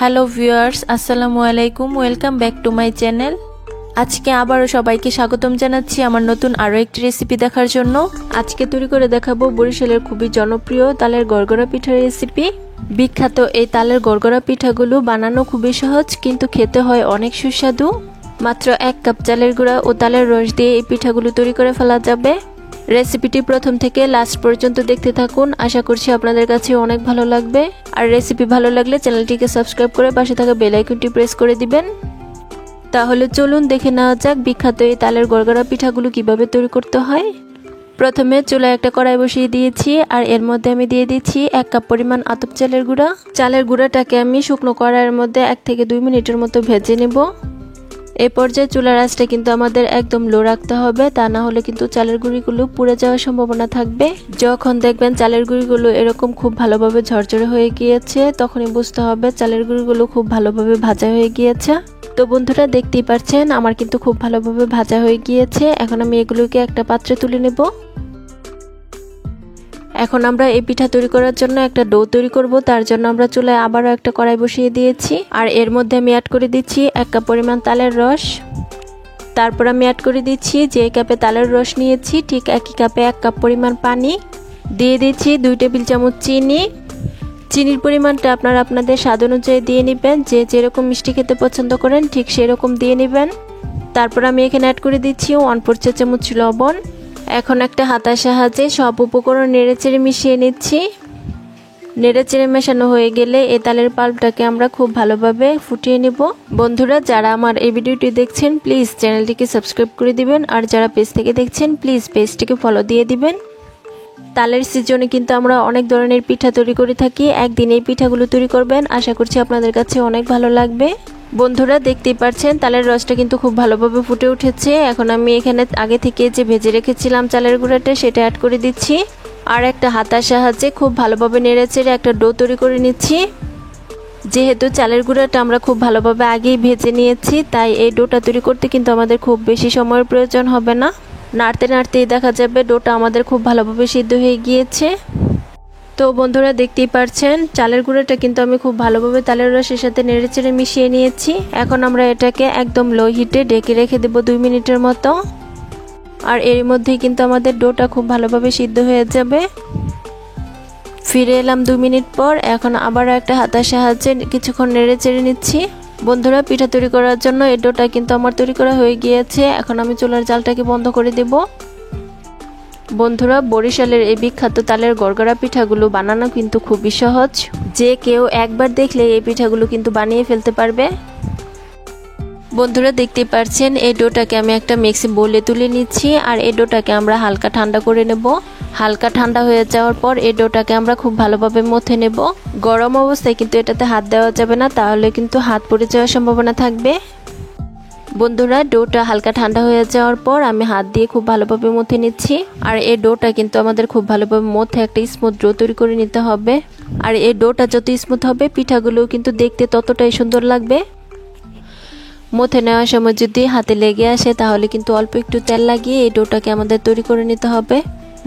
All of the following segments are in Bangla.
হ্যালো ভিউয়ার্স, আসসালামু আলাইকুম। Welcome back to my channel. আজকে আবারও সবাইকে স্বাগতম জানাচ্ছি আমার নতুন আরও একটি রেসিপি দেখার জন্য। আজকে তৈরি করে দেখাবো বরিশালের খুবই জনপ্রিয় তালের গড়গড়া পিঠার রেসিপি। বিখ্যাত এই তালের গড়গড়া পিঠাগুলো বানানো খুবই সহজ, কিন্তু খেতে হয় অনেক সুস্বাদু। মাত্র 1 কাপ চালের গুঁড়া ও তালের রস দিয়ে এই পিঠাগুলো তৈরি করে ফেলা যাবে। রেসিপিটি প্রথম থেকে লাস্ট পর্যন্ত দেখতে থাকুন, আশা করছি আপনাদের কাছে অনেক ভালো লাগবে। আর রেসিপি ভালো লাগলে চ্যানেলটিকে সাবস্ক্রাইব করে পাশে থাকা বেল আইকনটি প্রেস করে দিবেন। তাহলে চলুন দেখে নেওয়া যাক বিখ্যাত এই তালের গড়গড়া পিঠাগুলো কিভাবে তৈরি করতে হয়। প্রথমে চুলায় একটা কড়াই বসিয়ে দিয়েছি, আর এর মধ্যে আমি দিয়ে দিচ্ছি 1 কাপ পরিমাণ আতপ চালের গুঁড়া। চালের গুঁড়াটাকে আমি শুকনো কড়াইয়ের মধ্যে 1 থেকে 2 মিনিটের মতো ভেজে নেব। এই পর্যায়ে চুলার আঁচটা কিন্তু আমাদের একদম লো রাখতে হবে, তা না হলে কিন্তু চালের গুঁড়িগুলো পুড়ে যাওয়ার সম্ভাবনা থাকবে। যখন দেখবেন চালের গুঁড়িগুলো এরকম খুব ভালোভাবে ঝরঝরে হয়ে গিয়েছে, তখনই বুঝতে হবে চালের গুঁড়িগুলো খুব ভালোভাবে ভাজা হয়ে গিয়েছে। তো বন্ধুরা, দেখতেই পাচ্ছেন আমার কিন্তু খুব ভালোভাবে ভাজা হয়ে গিয়েছে। এখন আমি এগুলোকে একটা পাত্রে তুলে নেব। এখন আমরা এই পিঠা তৈরি করার জন্য একটা ডো তৈরি করব। তার জন্য আমরা চুলায় আবারও একটা কড়াই বসিয়ে দিয়েছি, আর এর মধ্যে আমি অ্যাড করে দিচ্ছি 1 কাপ পরিমাণ তালের রস। তারপর আমি অ্যাড করে দিচ্ছি যে কাপে তালের রস নিয়েছি ঠিক একই কাপে 1 কাপ পরিমাণ পানি দিয়ে দিচ্ছি। 2 টেবিল চামচ চিনি। চিনির পরিমাণটা আপনারা আপনাদের স্বাদ অনুযায়ী দিয়ে নেবেন, যে যেরকম মিষ্টি খেতে পছন্দ করেন ঠিক সেরকম দিয়ে নেবেন। তারপর আমি এখানে অ্যাড করে দিচ্ছি 1/4 চা চামচ লবণ। এখন একটা হাতার সাহায্যে সব উপকরণ নেড়েচেড়ে মিশিয়ে নিচ্ছি। নেড়েচেড়ে মেশানো হয়ে গেলে এই তালের পাল্পটাকে আমরা খুব ভালোভাবে ফুটিয়ে নেব। বন্ধুরা, যারা আমার এই ভিডিওটি দেখছেন প্লিজ চ্যানেলটিকে সাবস্ক্রাইব করে দিবেন, আর যারা পেজ থেকে দেখছেন প্লিজ পেজটিকে ফলো দিয়ে দিবেন। তালের সিজনে কিন্তু আমরা অনেক ধরনের পিঠা তৈরি করে থাকি। একদিন এই পিঠাগুলো তৈরি করবেন, আশা করছি আপনাদের কাছে অনেক ভালো লাগবে। বন্ধুরা, দেখতেই পাচ্ছেন তালের রসটা কিন্তু খুব ভালোভাবে ফুটে উঠেছে। এখন আমি এখানে আগে থেকে যে ভেজে রেখেছিলাম চালের গুঁড়াটা সেটা অ্যাড করে দিচ্ছি, আর একটা হাতার সাহায্যে খুব ভালোভাবে নেড়েচেড়ে একটা ডো তৈরি করে নিচ্ছি। যেহেতু চালের গুঁড়াটা আমরা খুব ভালোভাবে আগেই ভেজে নিয়েছি, তাই এই ডোটা তৈরি করতে কিন্তু আমাদের খুব বেশি সময়ের প্রয়োজন হবে না। নাড়তে নাড়তেই দেখা যাবে ডোটা আমাদের খুব ভালোভাবে সিদ্ধ হয়ে গিয়েছে। তো বন্ধুরা, দেখতেই পাচ্ছেন চালের গুঁড়াটা কিন্তু আমি খুব ভালোভাবে তালের রসের সাথে নেড়েচেড়ে মিশিয়ে নিয়েছি। এখন আমরা এটাকে একদম লো হিটে ঢেকে রেখে দেব 2 মিনিটের মতো। আর এর মধ্যেই কিন্তু আমাদের ডোটা খুব ভালোভাবে সিদ্ধ হয়ে যাবে। ফিরে এলাম 2 মিনিট পর। এখন আবার একটা হাতার সাহায্যে কিছুক্ষণ নেড়েচেড়ে নিচ্ছি। বন্ধুরা, পিঠা তৈরি করার জন্য এই ডোটা কিন্তু আমার তৈরি করা হয়ে গিয়েছে। এখন আমি চুলার জালটাকে বন্ধ করে দেব। বন্ধুরা, বরিশালের এই বিখ্যাত তালের গড়গড়া পিঠাগুলো বানানো কিন্তু খুবই সহজ। যে কেউ একবার দেখলে এই পিঠাগুলো কিন্তু বানিয়ে ফেলতে পারবে। বন্ধুরা, দেখতেই পাচ্ছেন এই ডোটাকে আমি একটা মিক্সি বোলে তুলে নিচ্ছি, আর এই ডোটাকে আমরা হালকা ঠান্ডা করে নেব। হালকা ঠান্ডা হয়ে যাওয়ার পর এই ডোটাকে আমরা খুব ভালোভাবে মথে নেব। গরম অবস্থায় কিন্তু এটাতে হাত দেওয়া যাবে না, তাহলে কিন্তু হাত পড়ে যাওয়ার সম্ভাবনা থাকবে। বন্ধুরা, ডোটা হালকা ঠান্ডা হয়ে যাওয়ার পর আমি হাত দিয়ে খুব ভালোভাবে মথে নিচ্ছি। আর এই ডোটা কিন্তু আমাদের খুব ভালোভাবে মথে একটা স্মুথ ডো তৈরি করে নিতে হবে। আর এই ডোটা যত স্মুথ হবে পিঠাগুলো কিন্তু দেখতে ততটাই সুন্দর লাগবে। মথে নেওয়ার সময় যদি হাতে লেগে আসে তাহলে কিন্তু অল্প একটু তেল লাগিয়ে এই ডোটাকে আমাদের তৈরি করে নিতে হবে।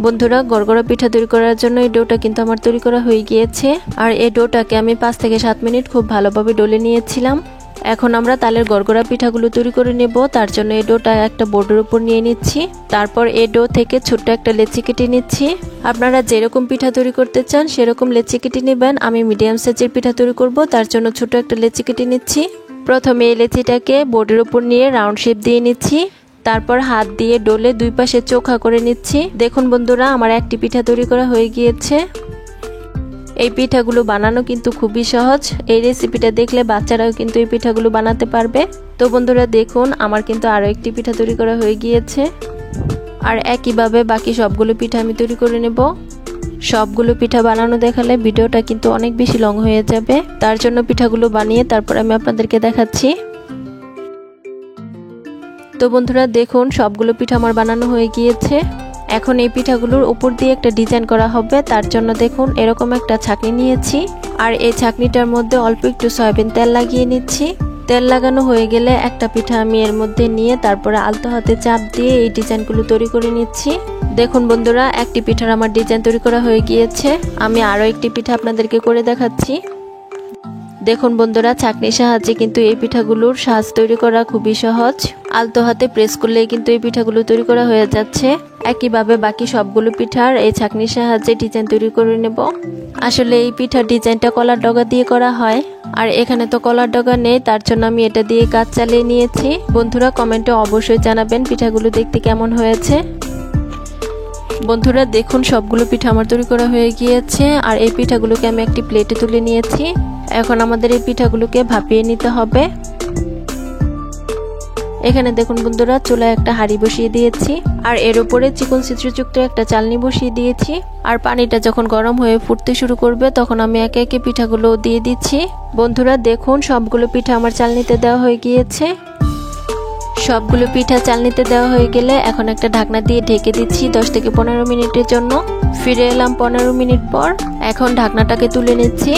বন্ধুরা, গড়গড়া পিঠা তৈরি করার জন্য এই ডোটা কিন্তু আমার তৈরি করা হয়ে গিয়েছে। আর এই ডোটাকে আমি 5 থেকে 7 মিনিট খুব ভালোভাবে ডলে নিয়েছিলাম। এখন আমরা তালের গড়গড়া পিঠাগুলো তৈরি করে নেব। তার জন্য এই ডোটা একটা বোর্ডের উপর নিয়ে নিচ্ছি। তারপর এই ডো থেকে ছোট্ট একটা লেচি কেটে নিচ্ছি। আপনারা যেরকম পিঠা তৈরি করতে চান সেরকম লেচি কেটে নেবেন। আমি মিডিয়াম সাইজের পিঠা তৈরি করব, তার জন্য ছোট একটা লেচি কেটে নিচ্ছি। প্রথমে এই লেচিটাকে বোর্ডের উপর নিয়ে রাউন্ড শেপ দিয়ে নিচ্ছি। তারপর হাত দিয়ে ডলে 2 পাশে চোখা করে নিচ্ছি। দেখুন বন্ধুরা, আমার একটি পিঠা তৈরি করা হয়ে গিয়েছে। এই পিঠাগুলো বানানো কিন্তু খুবই সহজ। এই রেসিপিটা দেখলে বাচ্চারাও কিন্তু এই পিঠাগুলো বানাতে পারবে। তো বন্ধুরা, দেখুন আমার কিন্তু আরও একটি পিঠা তৈরি করা হয়ে গিয়েছে। আর একইভাবে বাকি সবগুলো পিঠা আমি তৈরি করে নেব। সবগুলো পিঠা বানানো দেখালে ভিডিওটা কিন্তু অনেক বেশি লং হয়ে যাবে, তার জন্য পিঠাগুলো বানিয়ে তারপর আমি আপনাদেরকে দেখাচ্ছি। তো বন্ধুরা, দেখুন সবগুলো পিঠা আমার বানানো হয়ে গিয়েছে। এখন এই পিঠাগুলোর উপর দিয়ে একটা ডিজাইন করা হবে। তার জন্য দেখুন এরকম একটা ছাঁকনি নিয়েছি, আর এই ছাঁকনিটার মধ্যে অল্প একটু সয়াবিন তেল লাগিয়ে নিচ্ছি। তেল লাগানো হয়ে গেলে একটা পিঠা আমি এর মধ্যে নিয়ে তারপরে আলতো হাতে চাপ দিয়ে এই ডিজাইনগুলো তৈরি করে নিচ্ছি। দেখুন বন্ধুরা, একটি পিঠার আমার ডিজাইন তৈরি করা হয়ে গিয়েছে। আমি আরও একটি পিঠা আপনাদেরকে করে দেখাচ্ছি। দেখুন বন্ধুরা, ছাঁকনির সাহায্যে কিন্তু এই পিঠাগুলোর সাজ তৈরি করা খুবই সহজ। আলতো হাতে প্রেস করলেই কিন্তু এই পিঠাগুলো তৈরি করা হয়ে যাচ্ছে। একইভাবে বাকি সবগুলো পিঠার এই ছাঁকনির সাহায্যে ডিজাইন তৈরি করে নেব। আসলে এই পিঠার ডিজাইনটা কলার ডগা দিয়ে করা হয়, আর এখানে তো কলার ডগা নেই, তার জন্য আমি এটা দিয়ে কাজ চালিয়ে নিয়েছি। বন্ধুরা কমেন্টে অবশ্যই জানাবেন পিঠাগুলো দেখতে কেমন হয়েছে। বন্ধুরা দেখুন, সবগুলো পিঠা আমার তৈরি করা হয়ে গিয়েছে, আর এই পিঠাগুলোকে আমি একটি প্লেটে তুলে নিয়েছি। এখন আমাদের এই পিঠাগুলোকে ভাপিয়ে নিতে হবে। এখানে দেখুন বন্ধুরা, চুলায় একটা হাঁড়ি বসিয়ে দিয়েছি, আর এর উপরে চিকন ছিদ্রযুক্ত একটা চালনি বসিয়ে দিয়েছি। আর পানিটা যখন গরম হয়ে ফুটতে শুরু করবে তখন আমি একে একে পিঠাগুলো দিয়ে দিচ্ছি। বন্ধুরা দেখুন, সবগুলো পিঠা আমার চালনিতে দেওয়া হয়ে গিয়েছে। সবগুলো পিঠা চালনিতে দেওয়া হয়ে গেলে এখন একটা ঢাকনা দিয়ে ঢেকে দিচ্ছি 10 থেকে 15 মিনিটের জন্য। ফিরে এলাম 15 মিনিট পর। এখন ঢাকনাটাকে তুলে নিচ্ছি।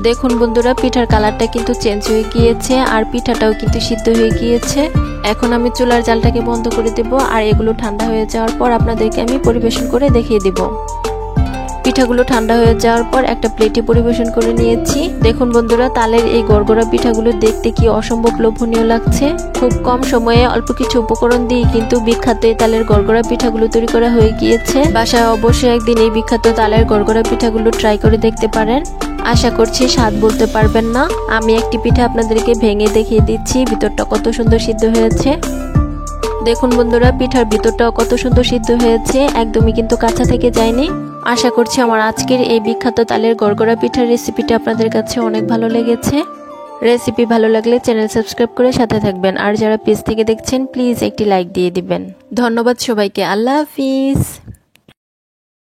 দেখুন বন্ধুরা, পিঠার কালারটা কিন্তু চেঞ্জ হয়ে গিয়েছে, আর পিঠাটাও কিন্তু সিদ্ধ হয়ে গিয়েছে। এখন আমি চুলার জালটাকে বন্ধ করে দেব, আর এগুলো ঠান্ডা হয়ে যাওয়ার পর আপনাদেরকে আমি পরিবেশন করে দেখিয়ে দেব। পিঠাগুলো ঠান্ডা হয়ে যাওয়ার পর একটা প্লেটে পরিবেশন করে নিয়েছি। দেখুন বন্ধুরা, তালের এই গড়গড়া পিঠাগুলো দেখতে কি অসম্ভব লোভনীয় লাগছে। খুব কম সময়ে অল্প কিছু উপকরণ দিয়ে কিন্তু বিখ্যাত এই তালের গড়গড়া পিঠাগুলো তৈরি করা হয়ে গিয়েছে। বাসায় অবশ্যই একদিন এই বিখ্যাত তালের গড়গড়া পিঠাগুলো ট্রাই করে দেখতে পারেন। আশা করছি স্বাদ বলতে পারবেন না। আমি একটি পিঠা আপনাদেরকে ভেঙে দেখিয়ে দিচ্ছি ভিতরটা কত সুন্দর সিদ্ধ হয়েছে। দেখুন বন্ধুরা, পিঠার ভিতরটাও কত সুন্দর সিদ্ধ হয়েছে, একদমই কিন্তু কাঁচা থেকে যায়নি। আশা করছি আমার আজকের এই বিখ্যাত তালের গড়গড়া পিঠার রেসিপিটা আপনাদের কাছে অনেক ভালো লেগেছে। রেসিপি ভালো লাগলে চ্যানেল সাবস্ক্রাইব করে সাথে থাকবেন, আর যারা পেজ থেকে দেখছেন প্লিজ একটি লাইক দিয়ে দিবেন। ধন্যবাদ সবাইকে। আল্লাহ হাফিজ।